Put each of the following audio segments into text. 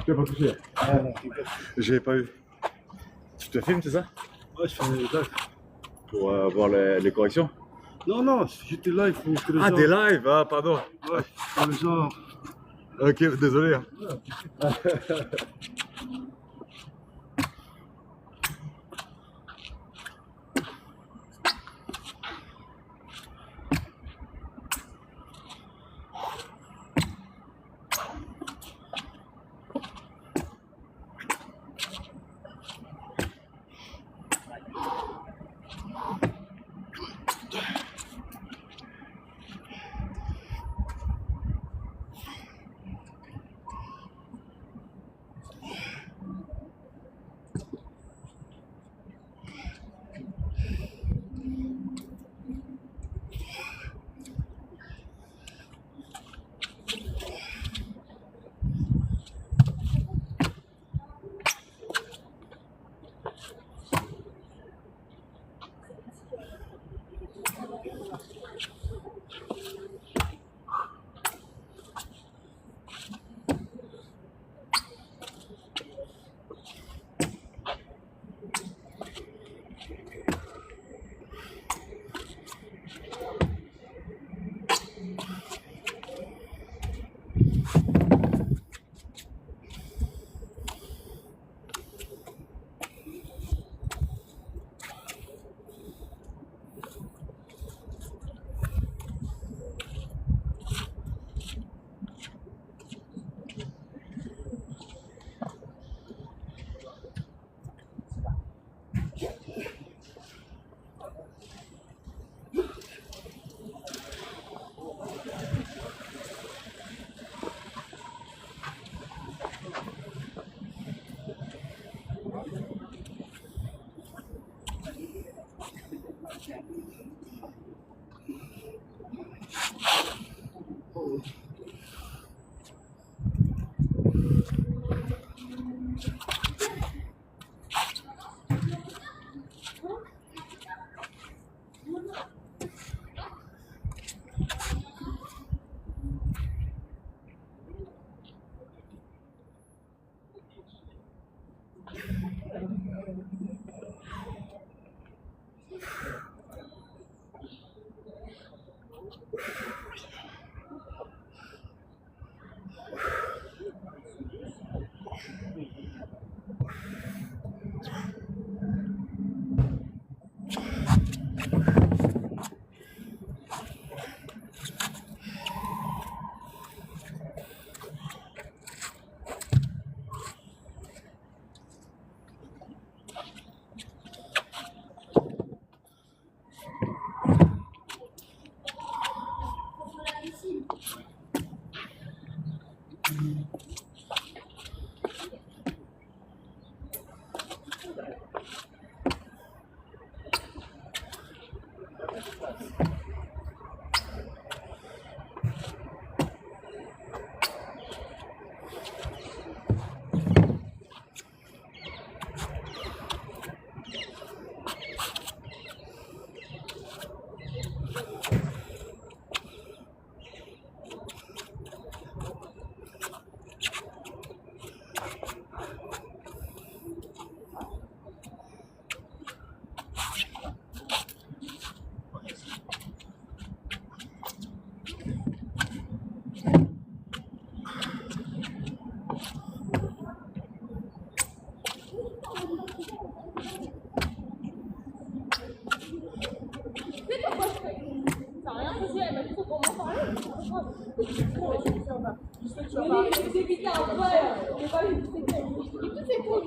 Tu l'as pas touché? Ah non, J'avais pas eu. Tu te filmes, c'est ça? ouais, je fais live. Pour voir les corrections? Non, non, j'étais live pour que les Ah, gens... des lives, ah, pardon. Ouais, pour les gens... Ok, désolé. Hein. si elle m'a dit qu'on va parler. Je vais éviter après. On va éviter. Tout c'est cool.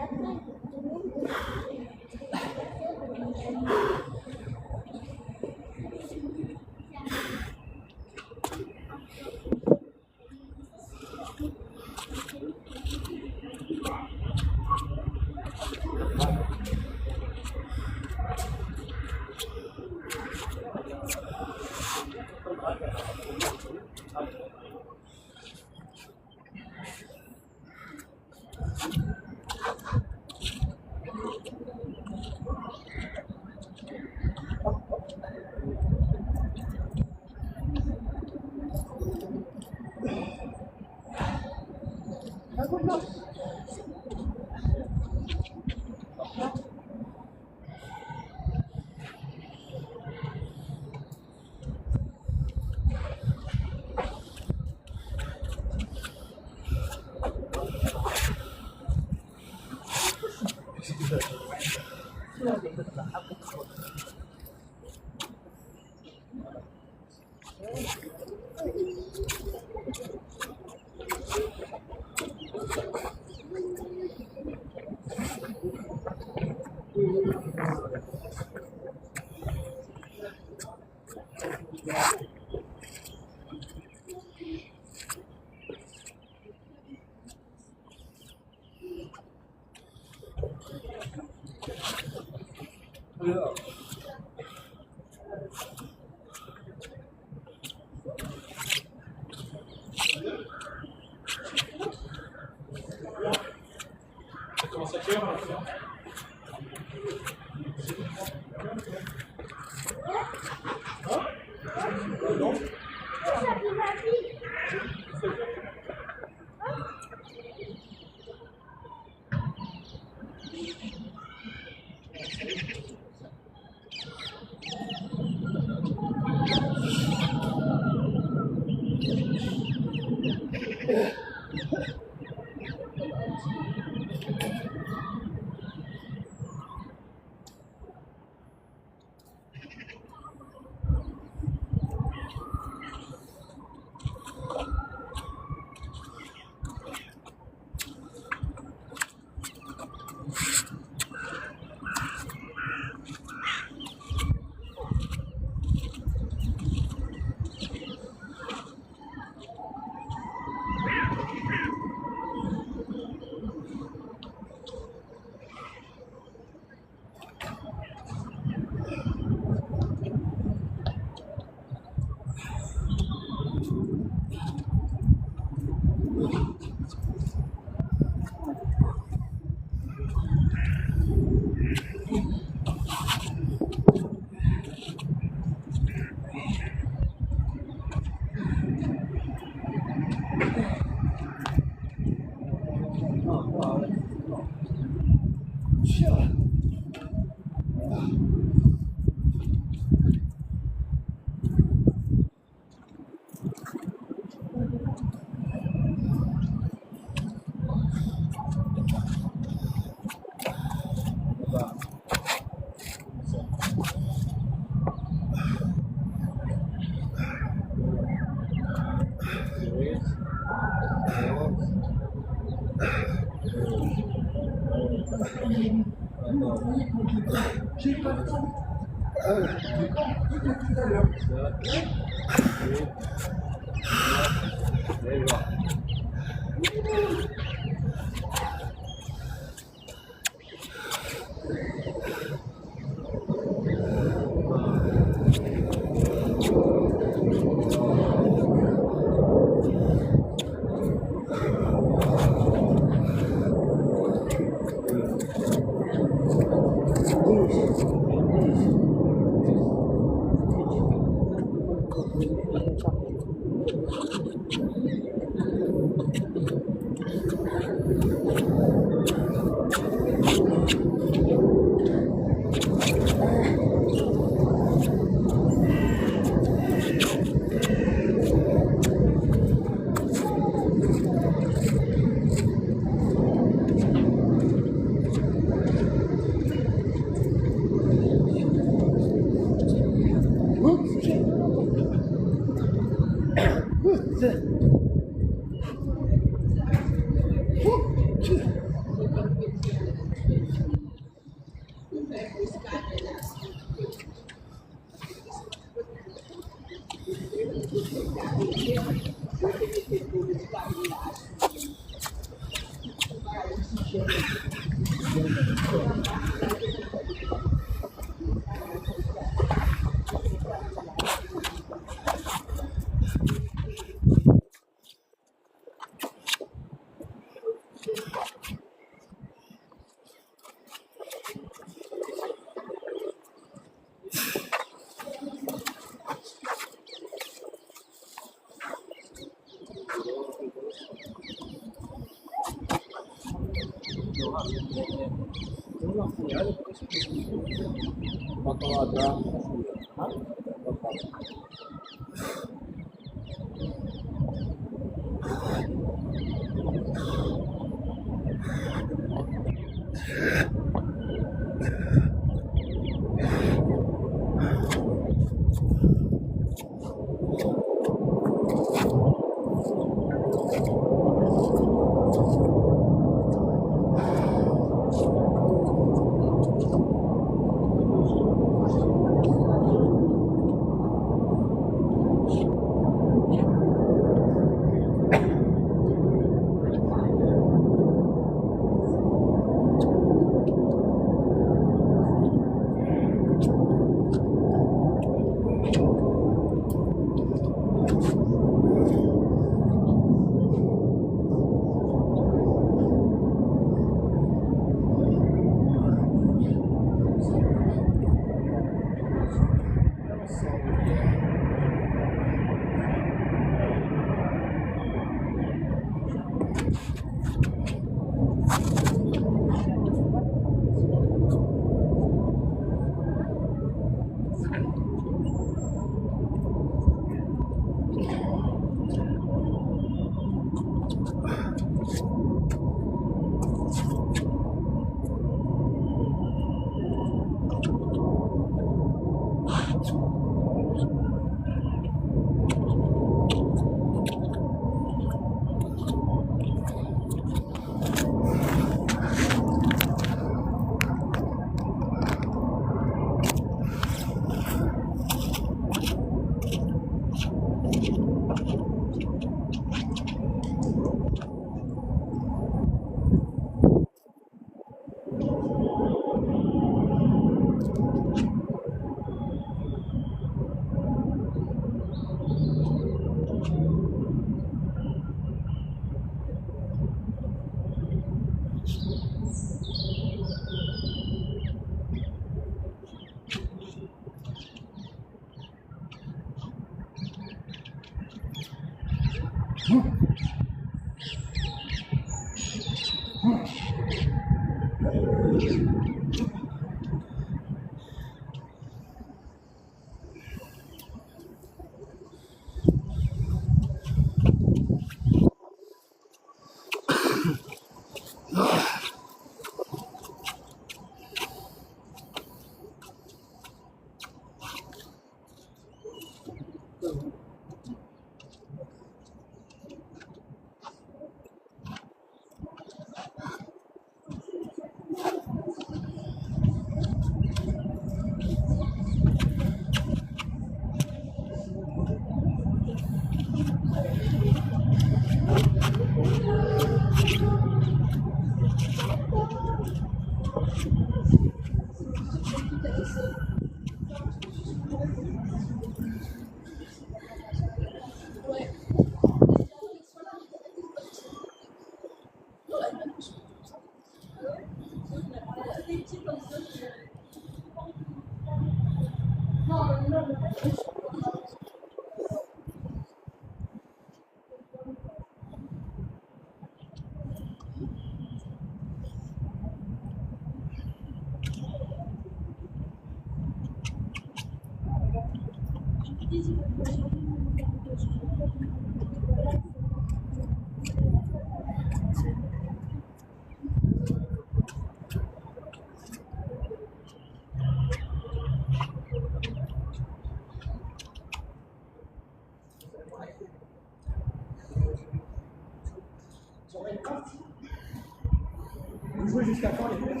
Vous jouez jusqu'à quand les gars?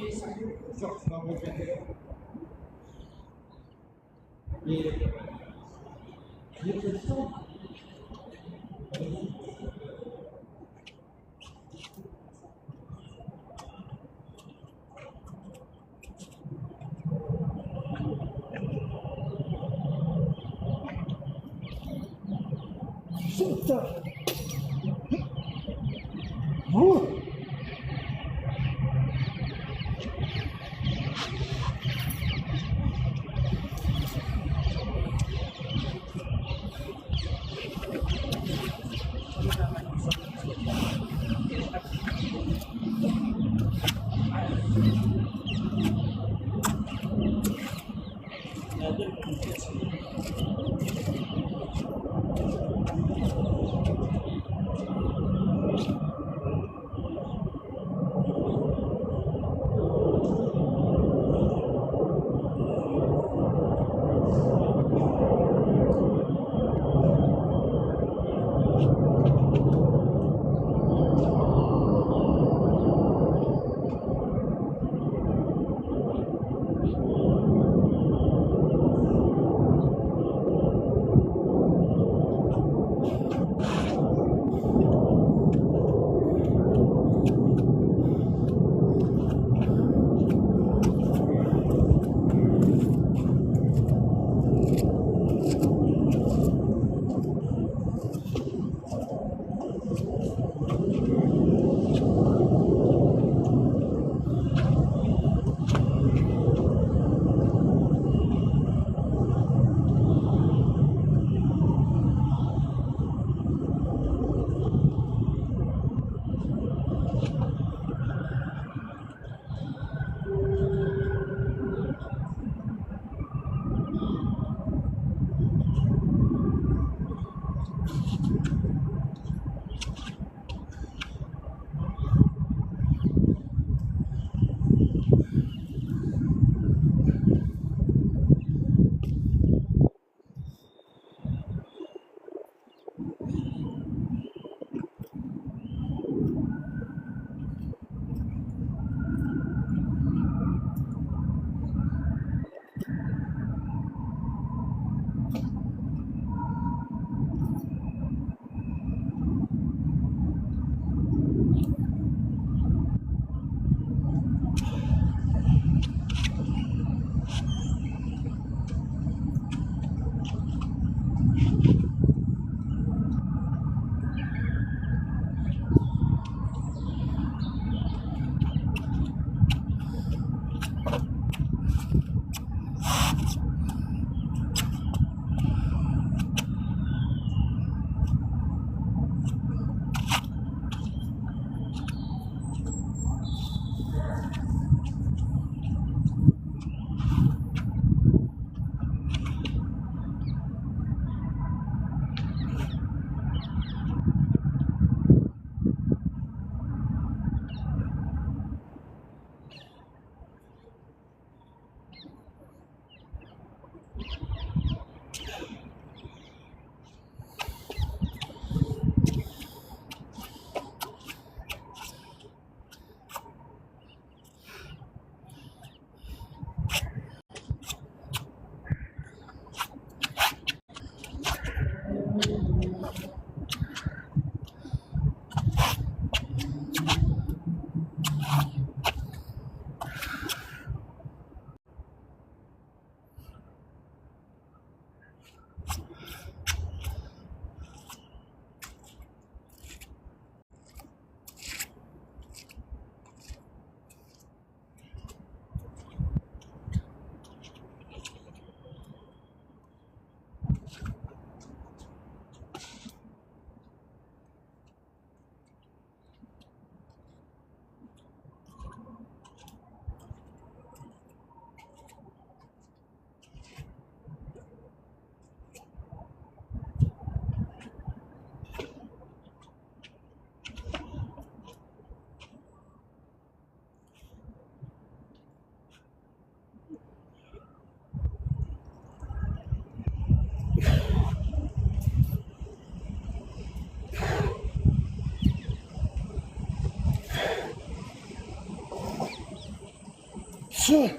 Genre, tu vas regretter. Mais les questions. Putain! Oh! Tiens.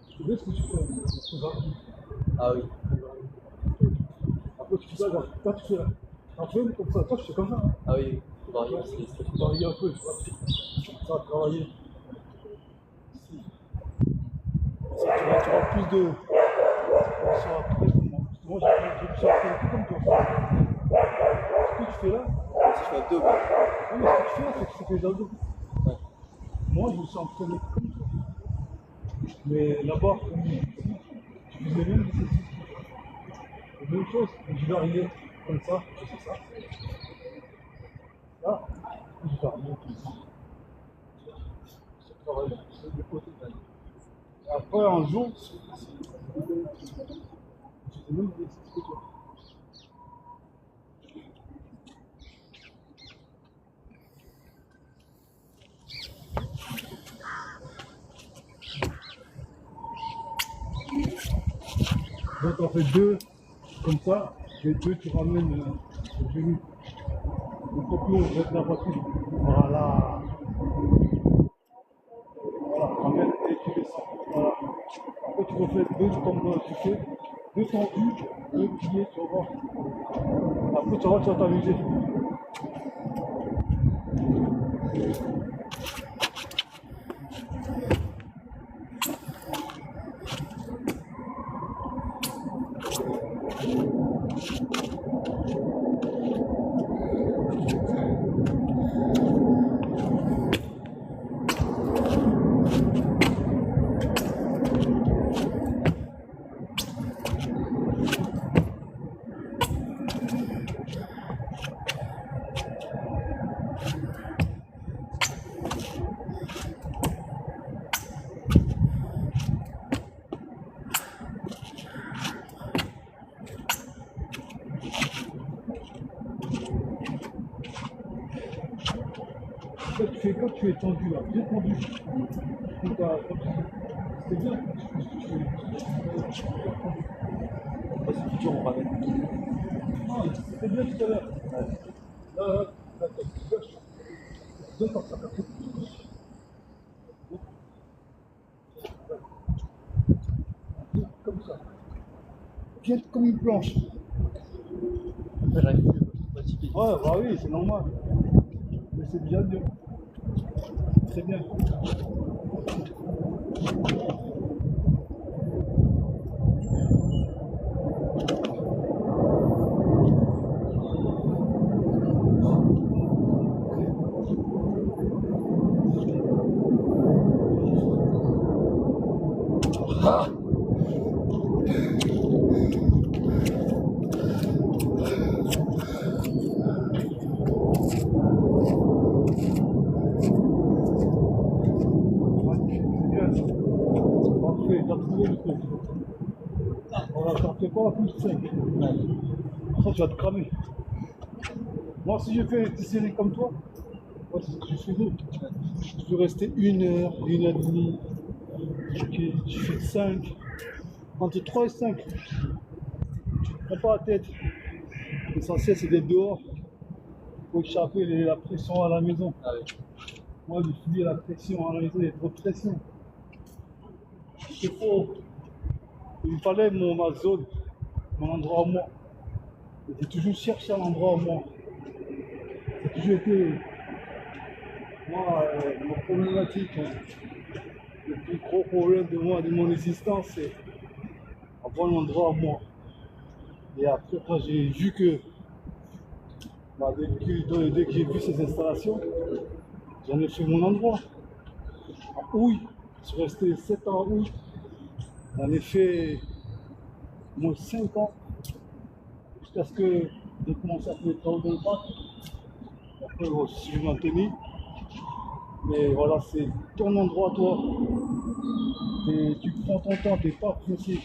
Tu sais ce que tu fais? Ah oui. Après, tu fais ça, genre, toi, tu fais un peu comme ça. Toi, tu fais comme ça. Hein. Ah oui, faut varier aussi les Tu peux varier un peu, tu vois. Ça va travailler. Ici. Ça, tu auras plus de. Ça va après, moi, j'ai pu faire un peu comme toi. Ce que tu fais là, Si je fais abdos, bah, non, mais ce que tu fais là, c'est que tu fais les abdos. ouais. Moi, je me suis entraîné comme toi. Mais là-bas, comme ici, je faisais même des exercices. La même chose, je vais arriver comme ça, je fais ça. Là, je vais arriver comme ça. Je travaille sur le côté. Et après, un jour, je fais même des exercices que toi. Donc, on fait deux comme ça, et deux, tu ramènes le genou. Le copion, je vais te la poitrine. Voilà. Voilà, ramène et tu descends. Voilà. Après, tu refais deux comme tu fais, deux tendus, deux pliés, tu vas voir. Après, tu vas t'amuser. Quand tu es tendu là, bien tendu, c'est bien. C'est toujours on ramène. Non, c'était bien tout à l'heure. Là, tu gauche. Donne comme ça, comme ça. Bien comme une planche. Après, j'arrive plus, je suis fatigué. Ouais, bah oui, c'est normal. Mais c'est déjà bien. C'est bien. 3 plus 5. Ça, tu vas te cramer. Moi, si je fais des séries comme toi, moi, c'est ce que je faisais. Je peux rester 1 heure, 1 heure et demie. Ok, tu fais 5. Entre 3 et 5. Tu ne prends pas la tête. L'essentiel, c'est d'être dehors. Il faut échapper la pression à la maison. Ah oui. Moi, je subis la pression à la maison, il y a trop de pression. C'est faux. Il me fallait ma zone, mon endroit à moi. J'ai toujours cherché un endroit à moi. J'ai toujours été. Moi, ma problématique, le plus gros problème de moi, de mon existence, c'est avoir un endroit à moi. Et après, quand j'ai vu que, dès que j'ai vu ces installations, j'en ai fait mon endroit. À Houille, je suis resté 7 ans à Houille. J'en ai fait moins 5 ans. Jusqu'à ce que j'ai commencé à faire des travaux dans le parc. Après, je suis maintenu. Mais voilà, c'est ton endroit, toi. Et tu prends ton temps, tu n'es pas pressé.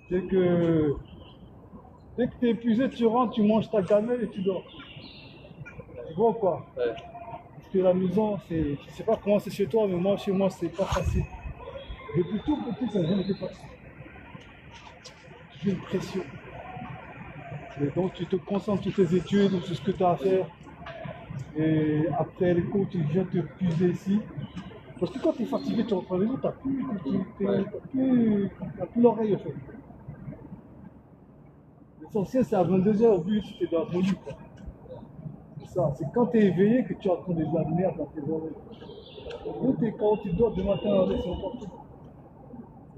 Dès que tu es épuisé, tu rentres, tu manges ta gamelle et tu dors. Tu vois quoi? Ouais. Parce que la maison, je sais pas comment c'est chez toi, mais moi, chez moi, c'est pas facile. Depuis tout petit, ça n'a jamais été facile. J'ai une pression. Et donc, tu te concentres sur tes études, sur ce que tu as à faire. Et après les cours, tu viens te puiser ici. Parce que quand tu es fatigué, tu rentres à la maison, tu n'as plus l'oreille en fait. L'essentiel, c'est à 22 h au but, tu es dans ton lit. C'est ça, c'est quand tu es éveillé que tu entends de la merde dans tes oreilles. Quand tu dors du matin avec son portable.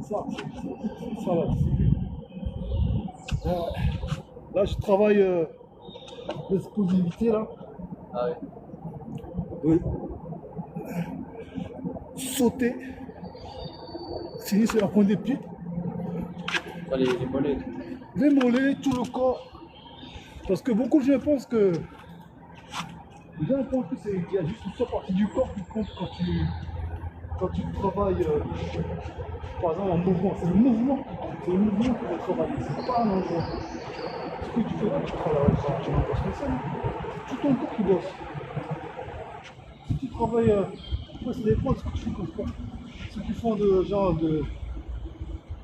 C'est ça, c'est ça la discipline. Là, je travaille l'explosivité là. Ah oui. Oui. Sauter. Fini sur la pointe des pieds. Pas les mollets. Les mollets, tout le corps. Parce que beaucoup de gens pensent que. Les gens pensent qu'il y a juste une seule partie du corps qui compte quand tu travailles. Par exemple, en mouvement. C'est le mouvement qui compte. C'est le mouvement qui va travailler. C'est pas un endroit. Ce que tu fais quand tu travailles, tu n'as pas spécial. C'est tout ton corps qui bosse. Si tu travailles. Ça dépend de ce que tu fais comme sport. Ceux qui font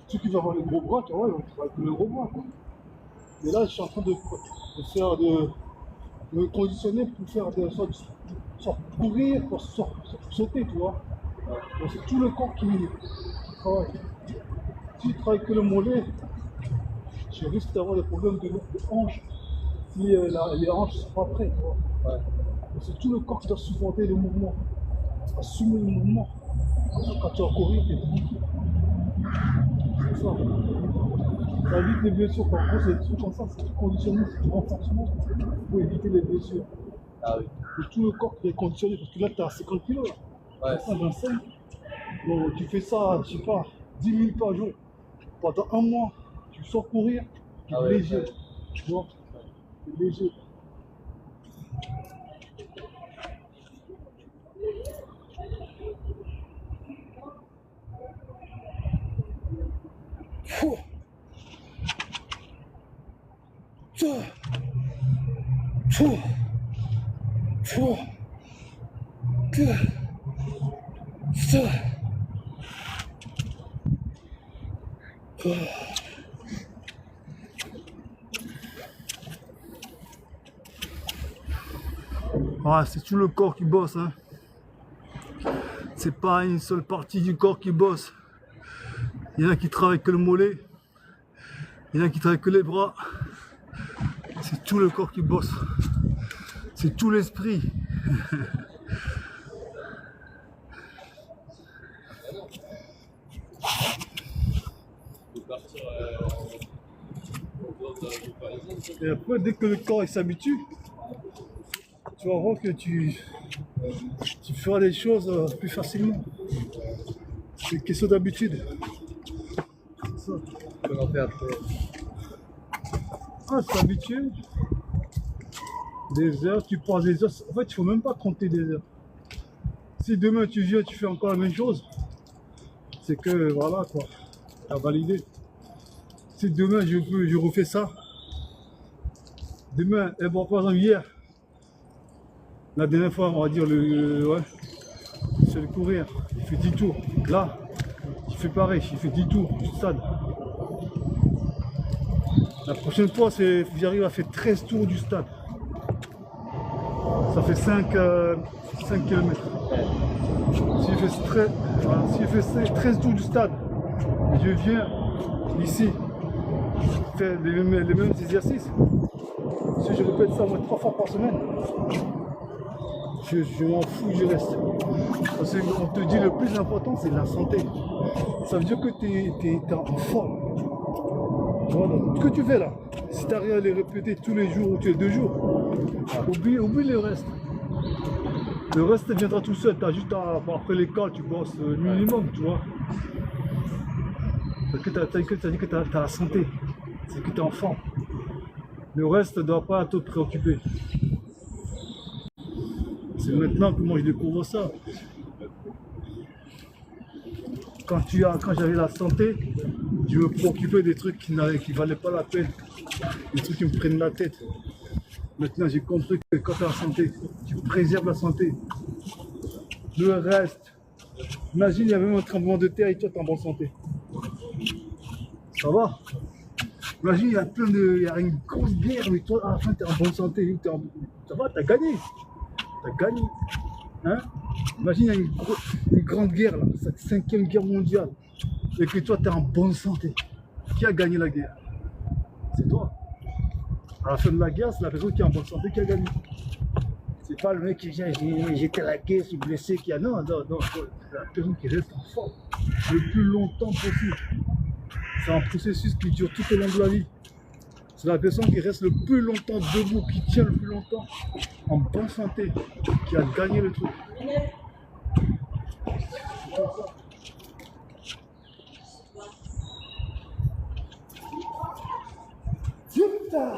ceux qui vont avoir les gros bras, tu vois, ils vont travailler avec le gros bras. Quoi. Et là, je suis en train de me conditionner pour faire des sortes courir, pour sauter, tu vois. Donc c'est tout le corps qui travaille. Si tu travailles que le mollet, tu risques d'avoir des problèmes de hanches si les hanches ne sont pas prêtes, tu vois. Ouais. C'est tout le corps qui doit supporter le mouvement, assumer le mouvement. Quand tu vas courir, tu es tranquille. C'est ça. Ça évite les blessures. En gros, c'est des trucs comme ça, c'est du conditionnement, c'est du renforcement pour éviter les blessures. Ah oui. Et tout le corps qui est conditionné, parce que là, tu as 50 kg. Ouais. C'est ça, 25. Donc, tu fais ça, je sais pas, 10 minutes par jour. Pendant un mois, tu sors courir, tu es léger. Ouais. Tu vois, tu es léger. Fou. Ah, c'est tout le corps qui bosse, hein. C'est pas une seule partie du corps qui bosse. Il y en a qui travaillent que le mollet, il y en a qui travaillent que les bras. C'est tout le corps qui bosse. C'est tout l'esprit. Et après, dès que le corps s'habitue, tu vas voir que tu feras les choses plus facilement. C'est une question d'habitude. C'est ça. Comment faire après? Ah, tu t'habitues. Des heures, tu prends des heures. En fait, il ne faut même pas compter des heures. Si demain tu viens, tu fais encore la même chose, c'est que voilà quoi, tu as validé. Si demain je refais ça, demain, bon, par exemple hier, la dernière fois, on va dire ouais, c'est le courir, il fait 10 tours. Là, il fait pareil, il fait 10 tours du stade. La prochaine fois, c'est faut que j'arrive à faire 13 tours du stade. Ça fait 5 km. S'il fait 13 tours du stade, et je viens ici faire les mêmes exercices, si je répète ça moi 3 fois par semaine, je m'en fous, je reste. Parce qu'on te dit le plus important, c'est la santé. Ça veut dire que tu es en forme. Voilà. Ce que tu fais là, si tu arrives à les répéter tous les jours ou tous les 2 jours, oublie le reste. Le reste viendra tout seul, tu as juste à, après l'école, tu bosses minimum, tu vois. Parce que tu as dit que tu as la santé, c'est que tu es en forme. Le reste ne doit pas te préoccuper. C'est maintenant que moi je découvre ça. Quand j'avais la santé, je me préoccupais des trucs qui ne valaient pas la peine, des trucs qui me prennent la tête. Maintenant j'ai compris que quand tu as la santé, tu préserves la santé. Le reste, imagine il y avait même un tremblement de terre et toi tu es en bonne santé. Ça va? Imagine il y a une grosse guerre mais toi à la fin tu es en bonne santé. Ça va, tu as gagné. Tu as gagné. Hein? Imagine il y a une grande guerre là, cette 5e guerre mondiale, et que toi tu es en bonne santé. Qui a gagné la guerre? C'est toi. À la fin de la guerre, c'est la personne qui est en bonne santé qui a gagné. C'est pas le mec qui vient, j'étais à la guerre, je suis blessé, qui a. Non, c'est la personne qui reste en forme le plus longtemps possible. C'est un processus qui dure tout au long de la vie. C'est la personne qui reste le plus longtemps debout, qui tient le plus longtemps en bonne santé, qui a gagné le truc. Putain!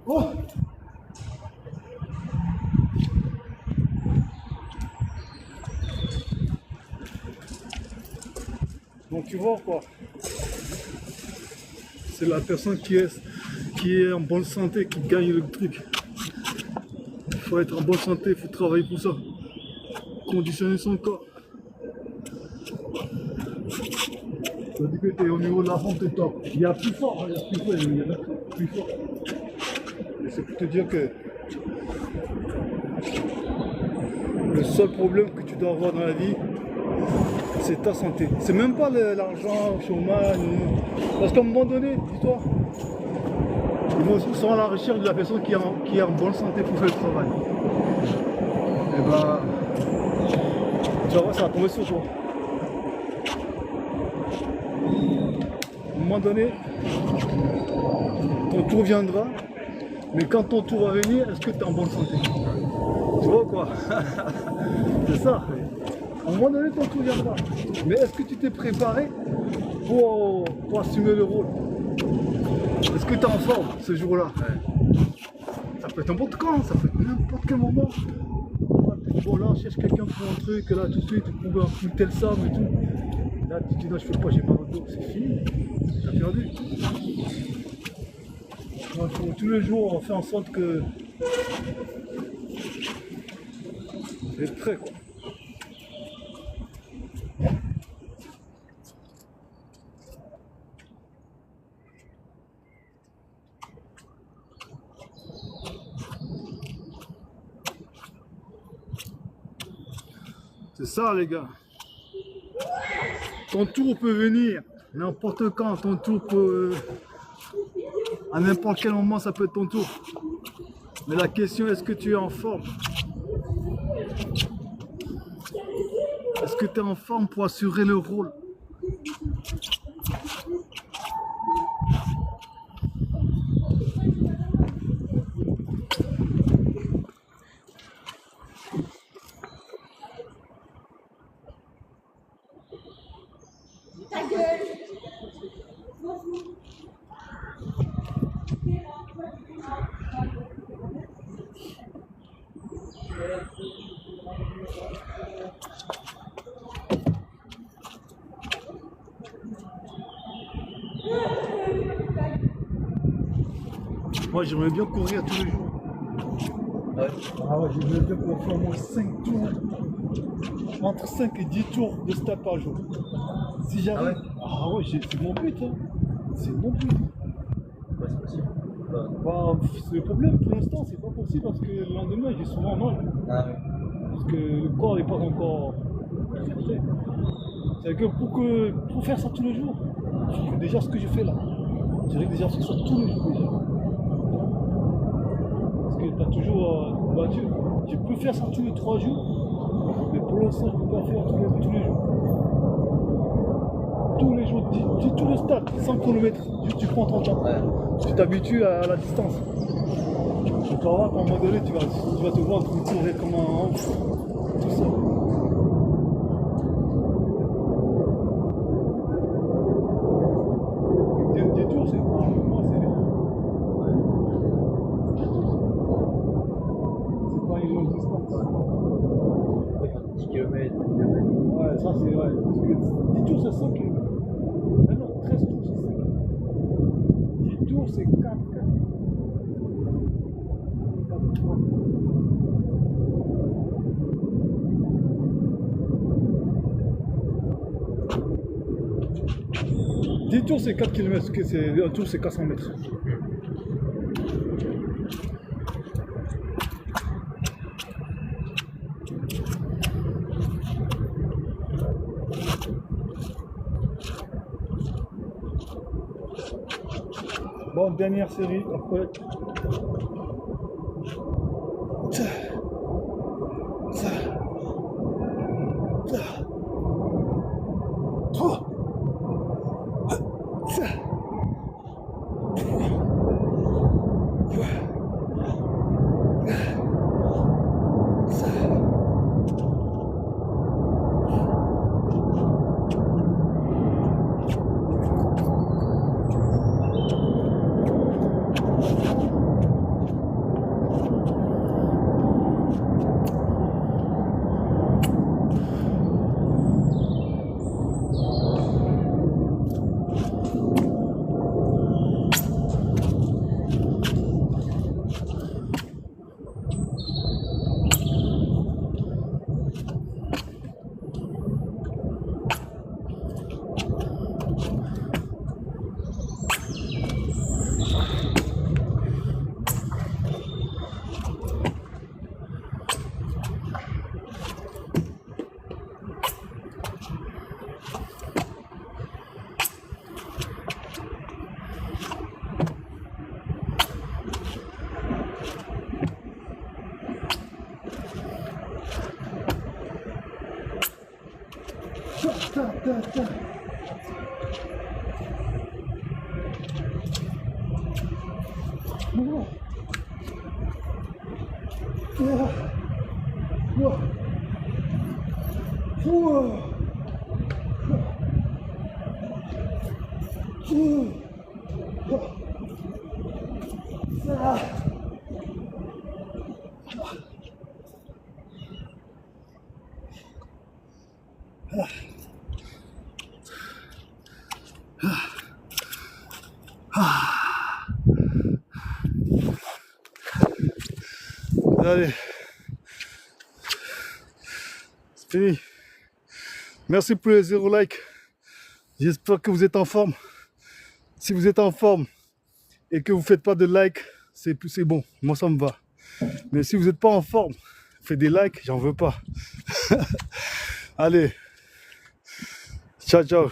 Oh. Donc tu vois quoi, c'est la personne qui est en bonne santé qui gagne le truc. Il faut être en bonne santé, il faut travailler pour ça, conditionner son corps. Ça dit que tu es au niveau de la forme, tu es top. Il y a plus fort, il y a plus fort, il y en a plus fort. Et c'est pour te dire que le seul problème que tu dois avoir dans la vie, c'est ta santé. C'est même pas l'argent, le chômage. Parce qu'à un moment donné, dis-toi, ils sont à la recherche de la personne qui est en bonne santé pour faire le travail. Et ben, tu vas voir, ça va tomber sur toi. À un moment donné, ton tour viendra, mais quand ton tour va venir, est-ce que tu es en bonne santé? Tu vois quoi? C'est ça. À un moment donné, ton tour viendra. Mais est-ce que tu t'es préparé pour assumer le rôle? Est-ce que tu es en forme ce jour-là? Ça peut être n'importe quand, ça peut être n'importe quel moment. Bon là, on cherche quelqu'un pour un truc, là tout de suite, tu trouves un coup tel somme et tout. Là, tu dis non, je peux pas, j'ai mal au dos, c'est fini. Tu as perdu. Donc, tous les jours, on fait en sorte que vous êtes prêts quoi. C'est ça les gars. Ton tour peut venir n'importe quand, ton tour peut... À n'importe quel moment ça peut être ton tour. Mais la question est-ce que tu es en forme? Est-ce que tu es en forme pour assurer le rôle? Ta gueule. Moi, j'aimerais bien courir tous les jours. Ouais. Ah ouais, j'aimerais bien pouvoir faire au moins 5 tours. Entre 5 et 10 tours de stade par jour. Si j'arrive. Ah ouais, c'est mon but. Hein. C'est mon but. Ouais, c'est possible. Ouais. Bah, c'est le problème pour l'instant, c'est pas possible parce que le lendemain, j'ai souvent mal. Ah ouais. Parce que le corps n'est pas encore prêt. C'est-à-dire que pour faire ça tous les jours, je fais déjà ce que je fais là. Je dirais que déjà je fais ça tous les jours déjà. Parce que t'as toujours battu. Je peux faire ça tous les 3 jours, mais pour l'instant je ne peux pas faire tous les jours. Tous les jours, dis tout le stade, 100 km, juste tu prends ton temps. Ouais. Tu t'habitues à la distance. Tu vas voir qu'à un moment donné, tu vas te voir courir comme un ouf. Tout ça. Des tours, c'est pas moi, c'est bien. C'est pas une longue distance. Ouais, 10 km, Ouais, ça c'est vrai. Parce que 10 tours, c'est 5 km. Ah non, 13 tours, c'est 5 km. 10 tours, c'est 4 km. 10 tours c'est 4 km, un tour c'est 400 mètres. Bon, dernière série, après. Allez, c'est fini. Merci pour les 0 likes. J'espère que vous êtes en forme. Si vous êtes en forme et que vous ne faites pas de like, c'est bon. Moi, ça me va. Mais si vous n'êtes pas en forme, faites des likes, j'en veux pas. Allez, ciao, ciao.